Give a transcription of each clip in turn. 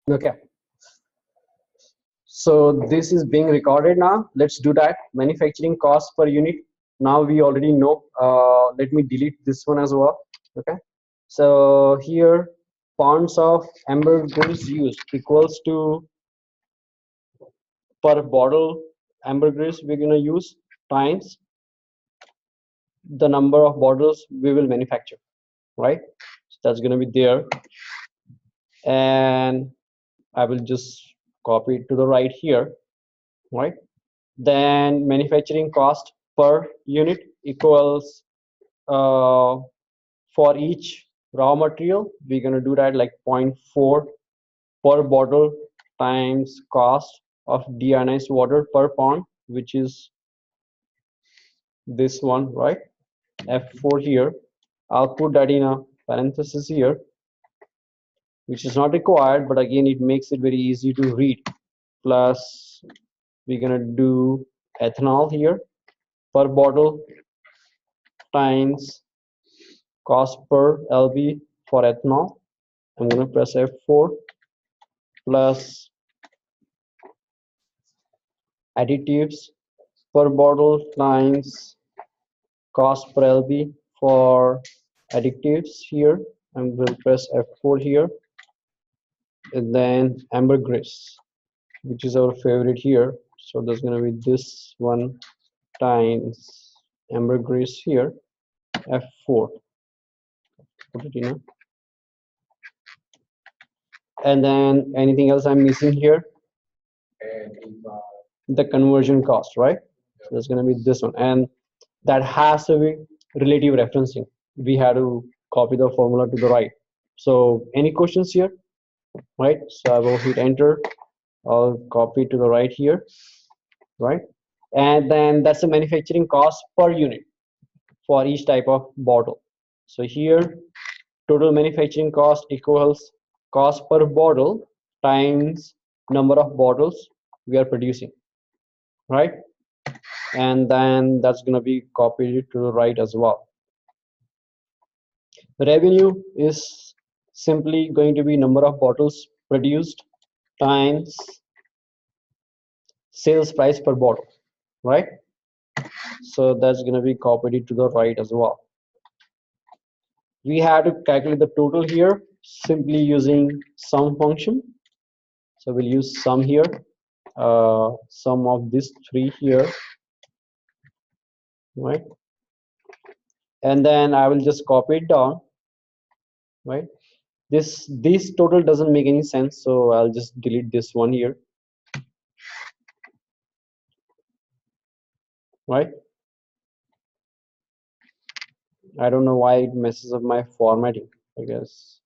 Okay, so this is being recorded now. Let's do that. Manufacturing cost per unit. Now we already know. Let me delete this one as well. Okay, so here pounds of ambergris used equals to per bottle ambergris we're gonna use times the number of bottles we will manufacture, right? So that's gonna be there, and I will just copy it to the right here, right? Then manufacturing cost per unit equals uh, for each raw material we're going to do that like 0.4 per bottle times cost of deionized water per pound, which is this one, right? F4 here. I'll put that in a parenthesis here, which is not required, but again it makes it very easy to read. Plus we're gonna do ethanol here per bottle times cost per lb for ethanol. I'm gonna press F4 plus additives per bottle times cost per lb for additives here. I'm going to press F4 here, and then ambergris, which is our favorite here. So there's going to be this one times ambergris here, F4. Put it in, and then anything else I'm missing here? The conversion cost, right? So that's going to be this one, and that has to be relative referencing. We have to copy the formula to the right. So any questions here, right? So I will hit enter. I'll copy to the right here, right? And then that's the manufacturing cost per unit for each type of bottle. So here total manufacturing cost equals cost per bottle times number of bottles we are producing, right? And then that's going to be copied to the right as well. Revenue is simply going to be number of bottles produced times sales price per bottle, right? So that's going to be copied to the right as well. We have to calculate the total here simply using sum function. So we'll use sum here, sum of these three here, right? And then I will just copy it down, right? This total doesn't make any sense, so I'll just delete this one here, right? I don't know why it messes up my formatting, I guess.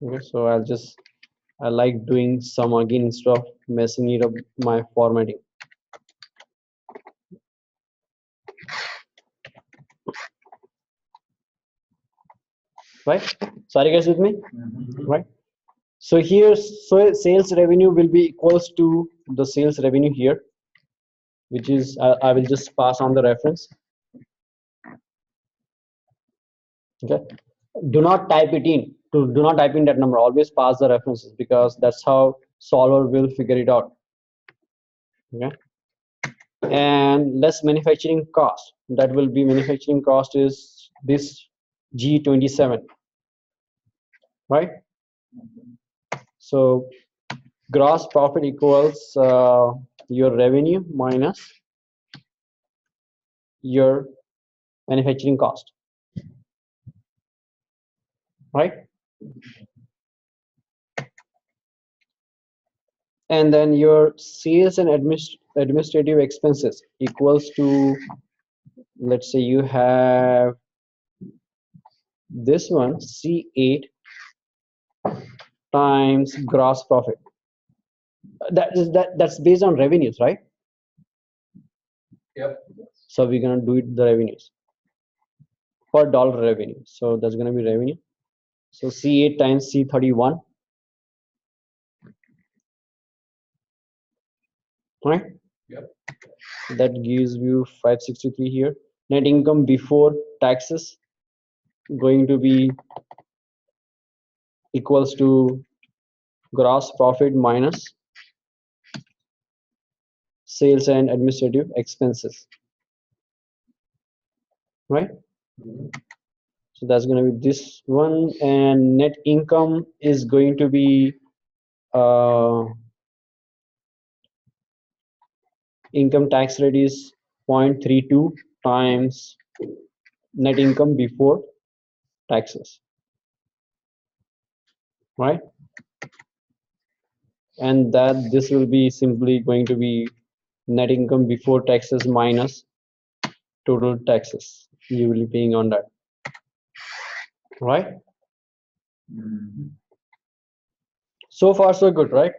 Okay, so I like doing sum again instead of messing it up my formatting. Right? Sorry guys with me? Right? So here, so sales revenue will be equals to the sales revenue here, which is I will just pass on the reference. Okay, do not type it in. Do not type in that number. Always pass the references because that's how solver will figure it out. Okay, and less manufacturing cost. That will be manufacturing cost is this G27, right? So gross profit equals your revenue minus your manufacturing cost, right? And then your sales and administrative expenses equals to, let's say you have this one C8 times gross profit. That's based on revenues, right? Yep. So we're gonna do it the revenues per dollar revenue. So that's gonna be revenue. So C8 times C31, right? Yep. That gives you 563 here. Net income before taxes going to be equals to gross profit minus sales and administrative expenses, right? So that's going to be this one, and net income is going to be income tax rate is 0.32 times net income before taxes, right? And that this will be simply going to be net income before taxes minus total taxes you will be paying on that, right? So far so good, right?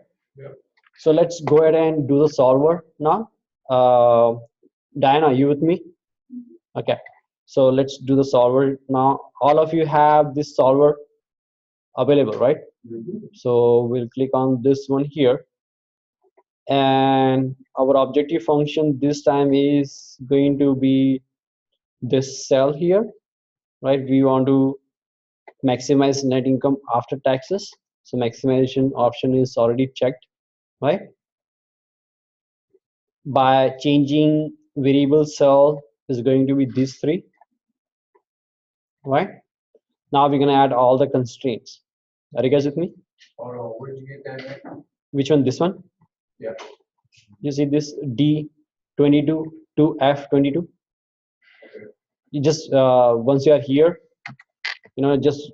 So let's go ahead and do the solver now. Diana, are you with me? Okay, so let's do the solver now. All of you have this solver available, right? So we'll click on this one here, and our objective function this time is going to be this cell here, right? We want to maximize net income after taxes, so maximization option is already checked, right? By changing variable cell is going to be these three, right? Now we're going to add all the constraints. Are you guys with me? Hold on, where'd you get that at? Which one? This one? Yeah. You see this D22 to F22? You just once you are here, just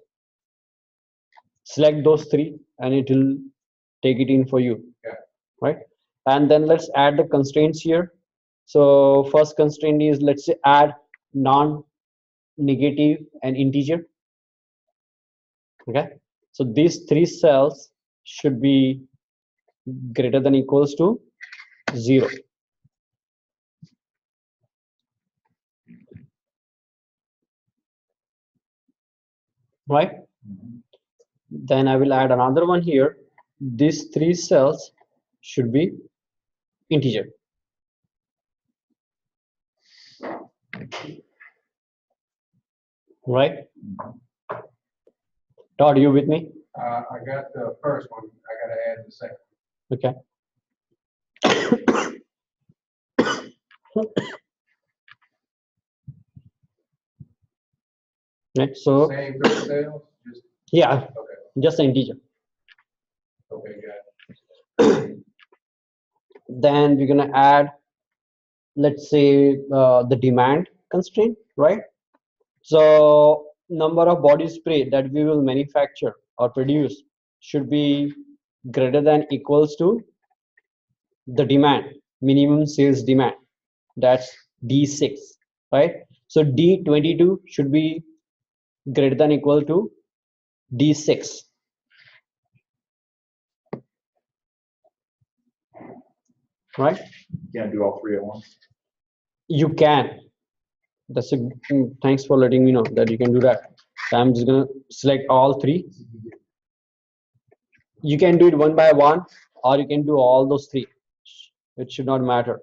select those three and it will take it in for you. Yeah. Right? And then let's add the constraints here. So first constraint is, let's say, add non-negative and integer. Okay, so these three cells should be greater than equals to 0. Right? Then I will add another one here. These three cells should be integer. Right? Todd, you with me? I got the first one, I gotta add the second. Okay. Right, so Same three cells, just, yeah, okay, just an integer. okay, got it. Then we're gonna add, let's say, the demand constraint, right? So number of body spray that we will manufacture or produce should be greater than equals to the demand, minimum sales demand. That's D6, right? So D22 should be greater than equal to D6, right? You can't do all three at once. You can. That's a thanks for letting me know that you can do that. I'm just gonna select all three. You can do it one by one, or you can do all those three. It should not matter.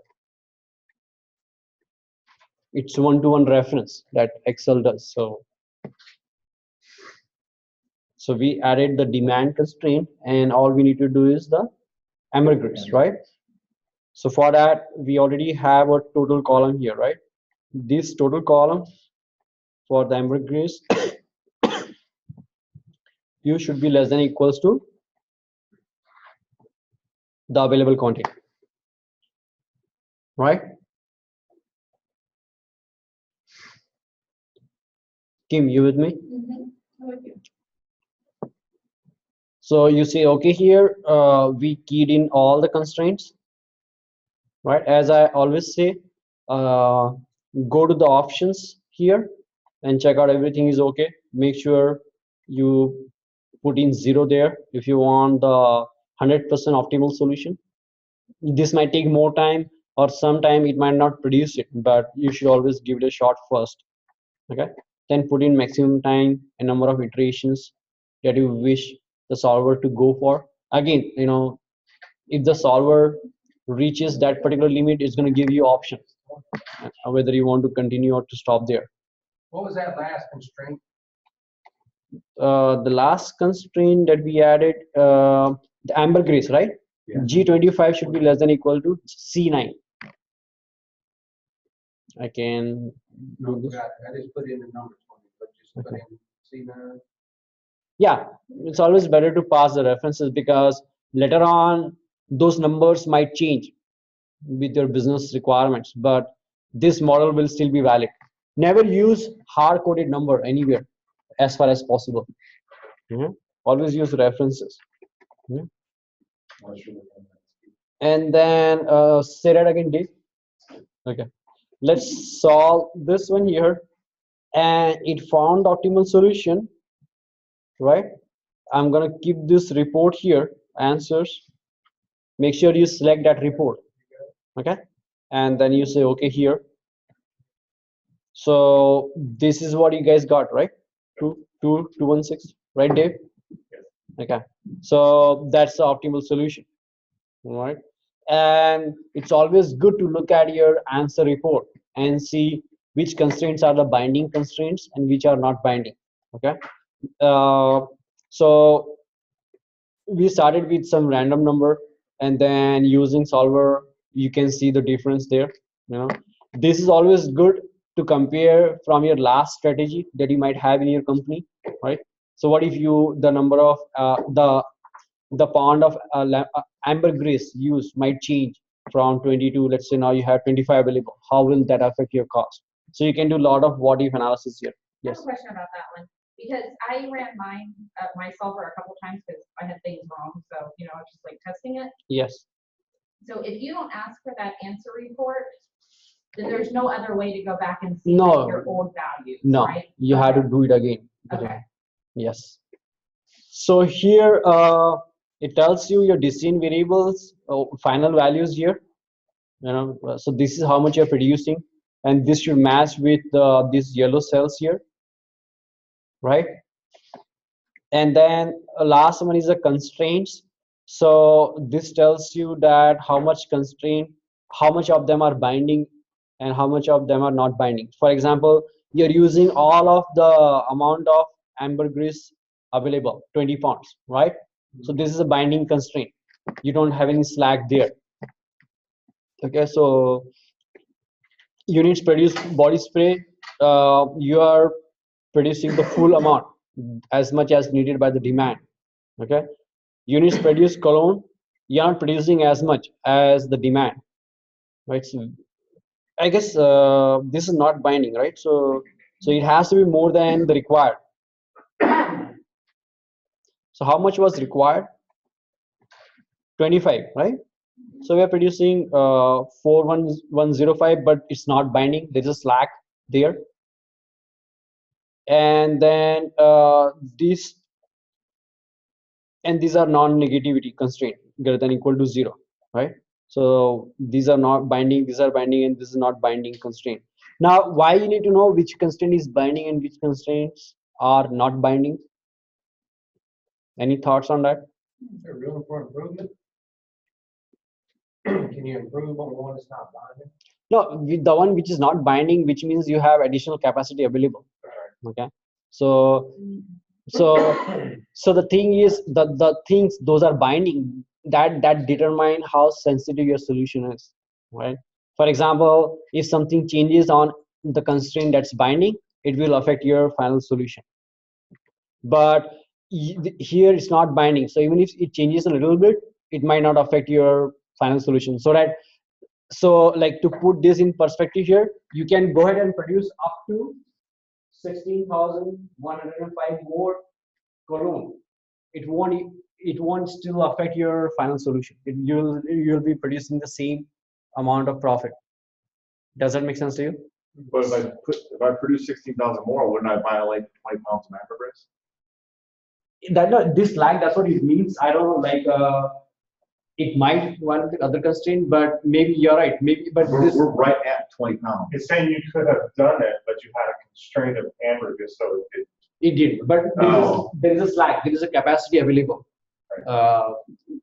It's one-to-one reference that Excel does. So we added the demand constraint, and all we need to do is the ambergris, right? So for that, we already have a total column here, right? This total column for the ambergris you should be less than equals to the available quantity, right? Kim, you with me? So you say, okay, here we keyed in all the constraints, right? As I always say, go to the options here and check out everything is okay. Make sure you put in 0 there if you want the 100% optimal solution. This might take more time, or sometime it might not produce it, but you should always give it a shot first. Okay, then put in maximum time and number of iterations that you wish the solver to go for. Again, if the solver reaches that particular limit, it's going to give you options whether you want to continue or to stop there. What was that last constraint? The last constraint that we added, the ambergris, right? Yeah. G25 should be less than equal to C9. I can No, do this. I just put in the numbers for you, but just put in C9. Yeah, it's always better to pass the references because later on those numbers might change with your business requirements, but this model will still be valid. Never use hard-coded number anywhere as far as possible. Mhm. Always use references. Mhm. And then say that again, Dave. Okay, let's solve this one here. And it found the optimal solution, right? I'm gonna keep this report here, answers. Make sure you select that report, okay? And then you say okay here. So this is what you guys got, right? 22216, right, Dave? Okay. So that's the optimal solution, all right? And it's always good to look at your answer report and see which constraints are the binding constraints and which are not binding, okay? So we started with some random number, and then using solver you can see the difference there. This is always good to compare from your last strategy that you might have in your company, right? So what if you the number of the pound of ambergris used might change from 22, let's say now you have 25 available. How will that affect your cost? So you can do a lot of what if analysis here. I have a question about that one because I ran mine my solver a couple times because I had things wrong. So I was just like testing it. Yes. So if you don't ask for that answer report, then there's no other way to go back and see No. like, your old values. No, right? you have to do it again. Okay. Yes. So here it tells you your decision variables, final values here. So this is how much you're producing, and this should match with these yellow cells here, right? And then last one is the constraints. So this tells you that how much constraint, how much of them are binding and how much of them are not binding. For example, you're using all of the amount of ambergris available, 20 pounds, right? So this is a binding constraint. You don't have any slack there. Okay, so units produced body spray, you are producing the full amount as much as needed by the demand. Okay, units produce cologne, you are not producing as much as the demand, right? So I guess this is not binding, right? So it has to be more than the required. So how much was required? 25, right? So we are producing 41105, but it's not binding. There's a slack there. And then these are non-negativity constraint greater than equal to 0, right? So these are not binding, these are binding, and this is not binding constraint. Now why you need to know which constraint is binding and which constraints are not binding? Any thoughts on that? Is there room for improvement? Can you improve on one that's not binding? No, with the one which is not binding, which means you have additional capacity available. Okay, so the thing is the things those are binding that determine how sensitive your solution is, right? For example, if something changes on the constraint that's binding, it will affect your final solution. But here it's not binding, so even if it changes a little bit, it might not affect your final solution. So like to put this in perspective here, you can go ahead and produce up to 16,105 more cologne. It won't still affect your final solution. You'll be producing the same amount of profit. Does that make sense to you? But if I produce 16,000 more, wouldn't I violate 20 pounds of ambergris? This lag, that's what it means. I don't know, like it might one the other constraint, but maybe you're right. Maybe, but We're right at 20 pounds. It's saying you could have done it, but you had a constraint of ambergris, so it did. But there is a slack. There is a capacity available.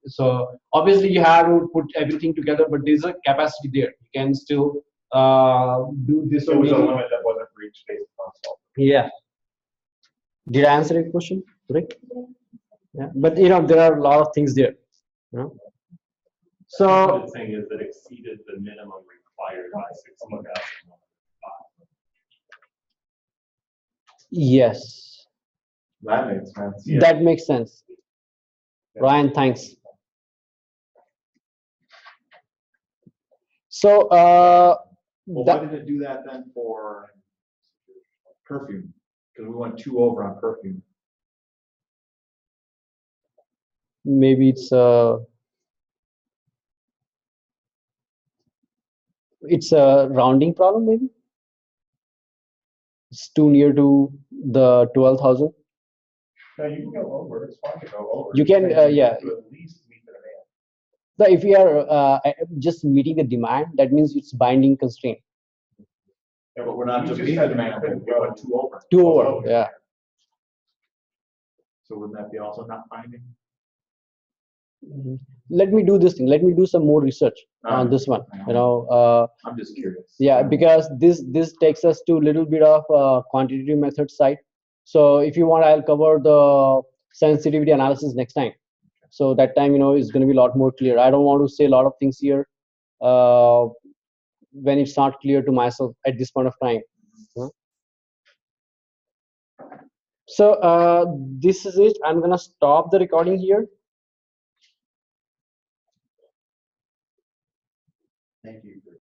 So obviously you have to put everything together, but there's a capacity there. You can still do this. So it was a limit that wasn't reached based on solve. Yeah. Did I answer your question, Rick? Yeah. But there are a lot of things there. you know. What So it's saying is that exceeded the minimum required by 16,000. yes, That makes sense. Yeah. that makes sense. Ryan, thanks. So Well, why did it do that then for perfume? Because we went 2 over on perfume. maybe it's a rounding problem. Maybe it's too near to the 12,000. No, you can go over, it's fine to go over. You It's can, saying you yeah. have to at least meet the demand. So if you are just meeting the demand, that means it's binding constraint. Yeah, but we're not You just just meeting said the you demand, couldn't we went go 2 over. 2 over, yeah. So wouldn't that be also not binding? Mhm. Let me do this thing. Let me do some more research on Alright. this one. I'm just curious. Yeah, because this takes us to a little bit of quantitative method side. So if you want, I'll cover the sensitivity analysis next time. So that time, is going to be a lot more clear. I don't want to say a lot of things here when it's not clear to myself at this point of time. So this is it. I'm gonna stop the recording here. Thank you.